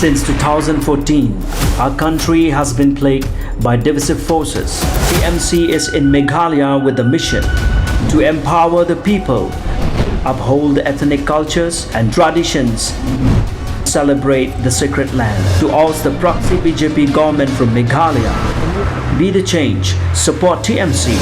Since 2014, our country has been plagued by divisive forces. TMC is in Meghalaya with the mission to empower the people, uphold ethnic cultures and traditions, celebrate the sacred land. To oust the proxy BJP government from Meghalaya, be the change, support TMC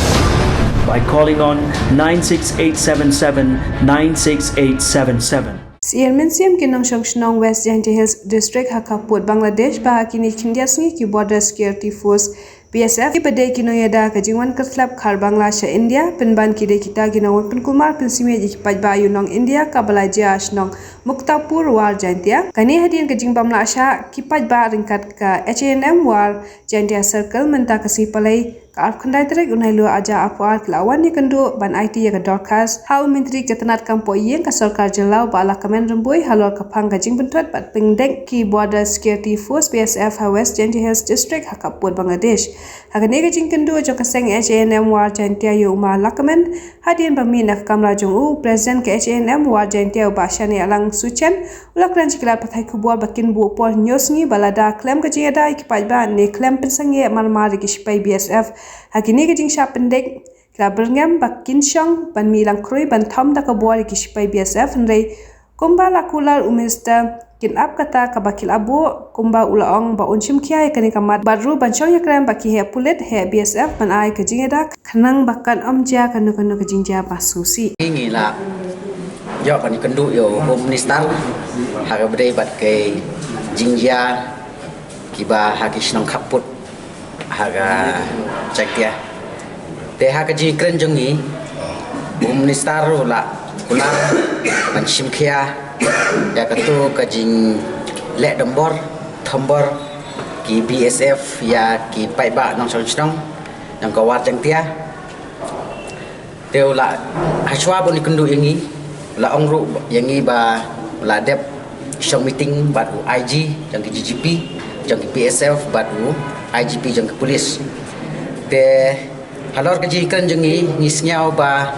by calling on 96877 96877. Chairman CM Kinong Shongshnong West Jaintia Hills District Hakaput Bangladesh Bahakini Kindiasngi ki Border Security Force BSF ki badai kinoyada kajingwan kertlap khar Bangladesh India penban kide kita ginawan penkumar pensime ikipaj bayu nong India kabalaja asnong Muktapur war Jaintia kani hadin kajing Bangladesh kipaj ba ringkat ka H&M war Jaintia Circle menta kasipalai Kaaf khandai terek unai lu aja apuar kelawan ni kendu ban IT ya ka dorkas hau menteri ketenat kampo yen ka sarkar jelau ba ala kamen rembui halor kapang gajing bentuat bat pengdek ki Border Security Force BSF ha West Jaintia Hills District Hakapur Bangladesh hagane gajing kendu jo kaseng H&M war Jaintia yu ma lakamen hadin bamin nak kamla jong u president ke H&M war Jaintia ba shani alang suchen ulak ran chiklat pathai kubor bakin bu por nyosngi balada klem gajing ada ikipaj ba ne klem pensange malmar ki sipai BSF Hakini kajing siya pendek kila berngam bakin syong ban milang krui ban thom da kabuar ki sipai BSF hendai kumba lakular umista kin ap kata kabakil abu kumba ulaong ba unchim kiai kani kamat badru ban syong yakram baki he pulet he BSF ban ai kajing ada kanang bakan omja kanu kajing ja basusi ini lah yo kan kendu yo home minister haga bedai bat ke jingja kiba hakisnong kaput haga cek dia teh haga ji keren jongi minister la kular mansim kia ya ketu kajing lek dombor thombor ki BSF ya ki pai ba nong song yang kawat cek dia teu la haswa boni kendu yangi la ongru yangi ba la dep shong meeting bat IG yang ki GGP yang ki BSF bat IGP jang ke polis te halor kaji keren jengi ngisnyau ba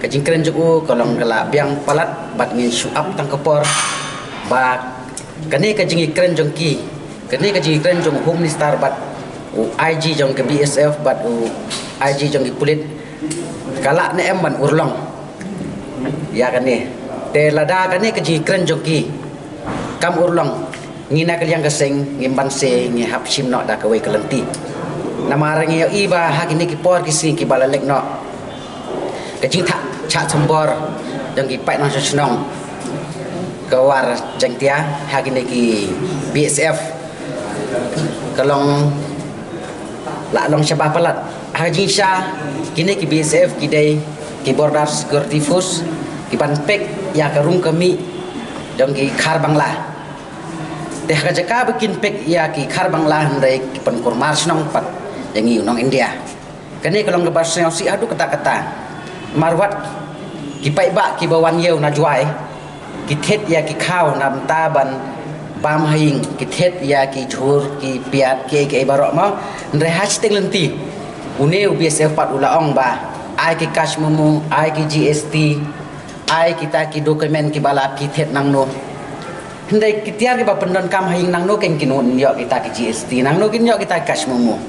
kaji keren juku kolong kala biang palat bat ngin suap tang kepor ba kane kaji keren jongki kane kaji keren jong home minister bat IG jong ke BSF bat IG jong ke polis kala ne em ban urlong ya kane te lada kane kaji keren jongki kam urlong ngina kalian keseng ngimban se ngi hap sim no da kawai kelenti nama rangi yo iba hakini ki por ki si ki balalek no kajing tak cha chombor yang ki pai nang snong kawar jangtia hakini ki BSF kalong la long syabah palat haji sha kini ki BSF ki dai ki Border Security Force ki banpek ya karung kami dong ki khar bangla teh kajaka bikin pek ya ki khar bangla hendai pen kurmar snong pat yang nong India kani kalau ngebar si adu kata-kata marwat ki pai ba ki bawan yeu na juai ki thet ya ki khau nam ta ban bam haing ki thet ya ki chur ki piat ki barok ma ndre hashtag lenti uneu BSF pat ulaong ba ai ki cash mumu ai ki GST ai kita ki dokumen ki bala ki thet nang no hendai kitiar ke pendon kam haing nang no ken kinun yo kita ke GST nang no kin yo kita cash momo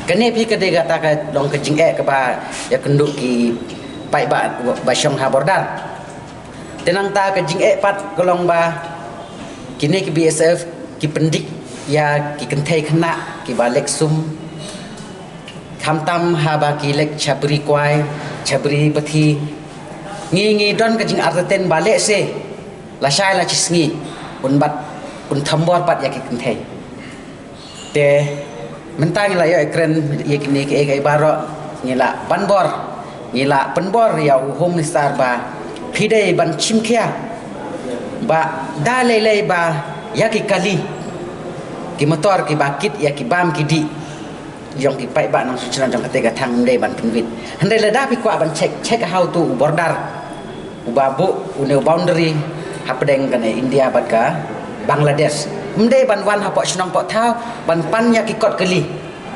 kene pi ke de kata ka dong ke jing ke ba ya kenduk ki pai ba syong ha bordar tenang ta ke jing pat kolong ba kini ke BSF ki pendik ya ki kentai kena ki balek sum khamtam ha ba ki lek chabri kwai chabri pathi ngi don ke jing arten balek se la shai la chisngi un bat un thambor pat yak kentei te mentang la yo ekren yakni ke baro ngila banbor ngila penbor ya home minister ba phidei ban chimkhia ba dalele ba yaki kali ki motor ki bakit ya ki bam ki di yong ki pai ba nang suchana jong kate ga thang dei ban pinwit handai la da pi kwa ban check how to border ubabu une boundary hapdeng kane India bat ka Bangladesh mde ban wan hapok snong pok thau ban pan ya ki kot kali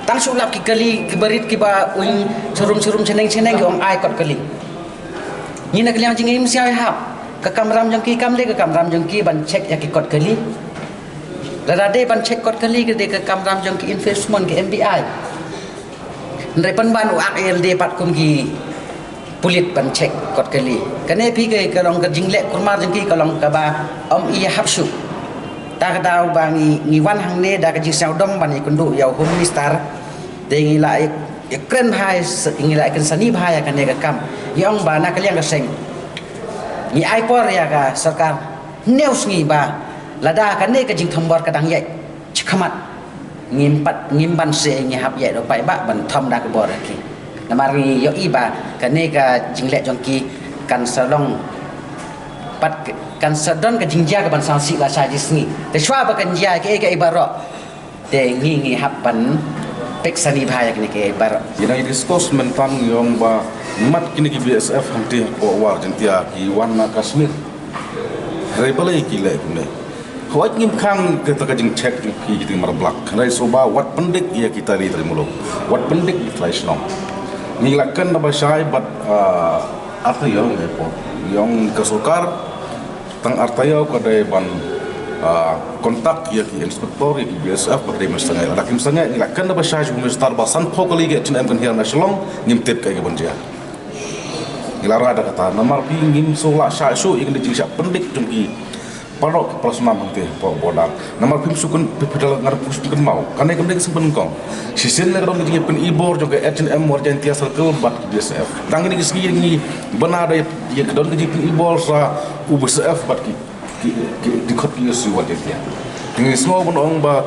tang sulap ki kali ki berit ki ba uing surum cheneng ki ong ai kot kali ni nak liang jing im siai hap ka kamram jong ki kam le ka kamram jong ki ban check ya ki kot kali Ladade ban cek kot kali ke de ke kamram jong ki investment ke MBI. Ndai pan ban uak LD pat kum ki pulit ban cek kot kali. Kane pi ke kalong ke jinglek kurmar jong ki kalong ka ba om iya hapsu. Ta ka daw ba ngi wan hang ne da ka jing sau dom ban ikundu yau home minister. De ngi la kren hai ngi la kan sani bhaya kan ne ka kam. Yong ba na kaliang ka seng. Ngi ai por ya ka sarkar neus ngi ba lada kan ne ka jing thambor ka dang yai chikamat ngimban se ngi hap yai do pai ba ban thom da ka bor ki namar ngi yo iba kan ne ka jing le jong ki kan salong pat kan sadon ka jing ja ka ban sang si la sa ji sngi te shwa ba kan ja ke ibaro te ngi hap ban pek sani bhaya kini ke ibaro Ina discuss mentan yong ba mat kini ki BSF hanti ko war jentia ki wana Kashmir rebelai ki le kune Kawat ngim kang kita kajing cek ki kita marblak. Rai soba wat pendik ia kita ri termulo. Wat pendik di flash long. Ngilakan na basai bat arta yong epo. Yong kasukar tang arta yong kadai ban kontak ia ki inspektor ia ki BSF berdai mestanga. Lakim mestanga ngilakan na basai jum mestar basan pokali ge tin am kan hian nasional ngimtep kai banjia. Ngilara ada kata namar pi ngim sola sha su ikan di jingsa pendik jumki parok plasma mangte po bodak namar pim sukun pipidal ngar pusukun mau kane kemde sempen kong sisen le kadong ngi pen ibor joge HNM Warjantia Circle bat BSF tang ini gisgi ngi benada ye kadong ngi pen ibor sa UBSF bat ki di kot ki su Warjantia ngi semua pun ong ba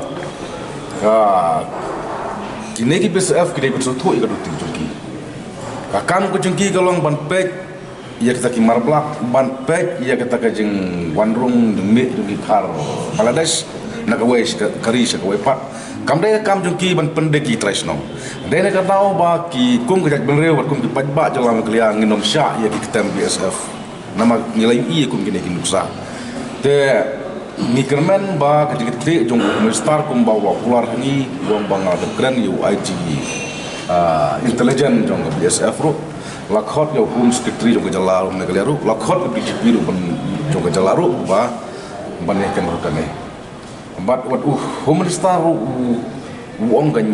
kine ki BSF ki debut so tu ikadu tinjuki kakam ko jungki galong ban pek ia kita ki marblak ban pek ia kita ka jing wanrung demi demi khar Bangladesh nak away kari sak away pat kam dai kam jung ki ban pendek ki tresno dai nak tau ba ki kum ka jak benreu bat kum ki pajba jalam kliang nginom sya ia ki tem BSF nama nilai i kum ki nekin nuksa te ni kermen ba ka jik jung star kum ba wa keluar ni wong banga de kren UIG intelligent jong BSF ro lakhot yo home secretary jong jalaru ne kaliaru lakhot bi biru ban jong jalaru ba ban ken rokane but what home minister wong gan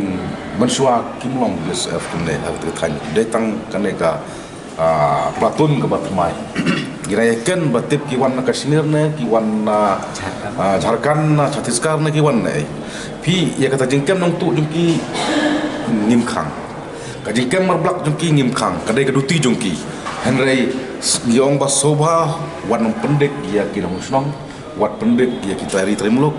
mansua kimlong BSF ne hal te than de tang kaneka platun ke batmai gira ken batip ki wan Kashmir ne ki wan Jharkhand Chhattisgarh ne ki wan ne pi ya kata jingkem nong tu jungki nimkhang kaji kem marblak jungki ngimkhang kadai kaduti jungki henry yong ba sobha wan pendek ya kinong snong wat pendek ya kita ri trimuluk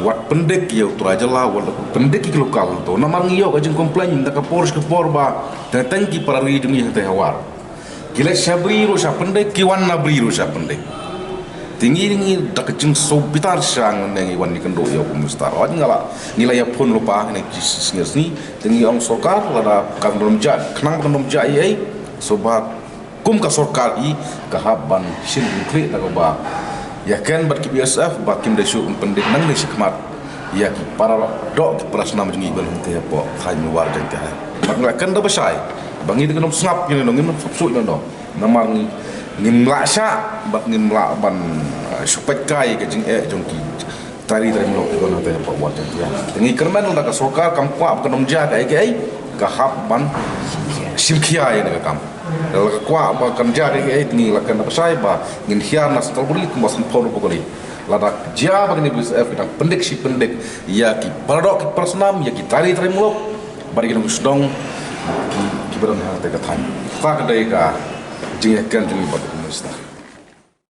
wat pendek ya utrajala wat pendek ki lokal to namar ngiyo kajing komplain da ka pors ke porba teteng ki parari jungi hete hawar gila sabri ro sa pendek ki wan nabri ro sa pendek tinggi ngi da kajing so pitar sang nengi wan ni kendo ya kumustar wa ngala nilai pun lupa ne ni tinggi ong sokar lada kan belum jat kenang belum jat ai sobat kum ka sorkar i kahaban sin kli da ba ya kan bat ki BSF ba kim de su pendek nang ni sikmat ya ki para dok ki prasna mengi bal hente po khai mi war jan ka ba kan da basai bangi de nom snap ni no ngim su no namar ni ngimlasa bat ngimla ban supet kai ke jing jongki tari dari mlo ko na te pa wa jan ya ngi kerman da ka sorkar kam kwa ka nom ja ka ai ka hab ban simkhia ya ne kam dal ka kwa ba kam ja ke ai ni la kan pasai ba ngin hiar nas talbuli ko masan pon ko kali la da ja ba ni BSF dan pendek si pendek ya ki paradok ki personam ya ki tari dari mlo bari ki sdong ki beran ha te ka than fa ka dai ka jing kan jing ba ko musta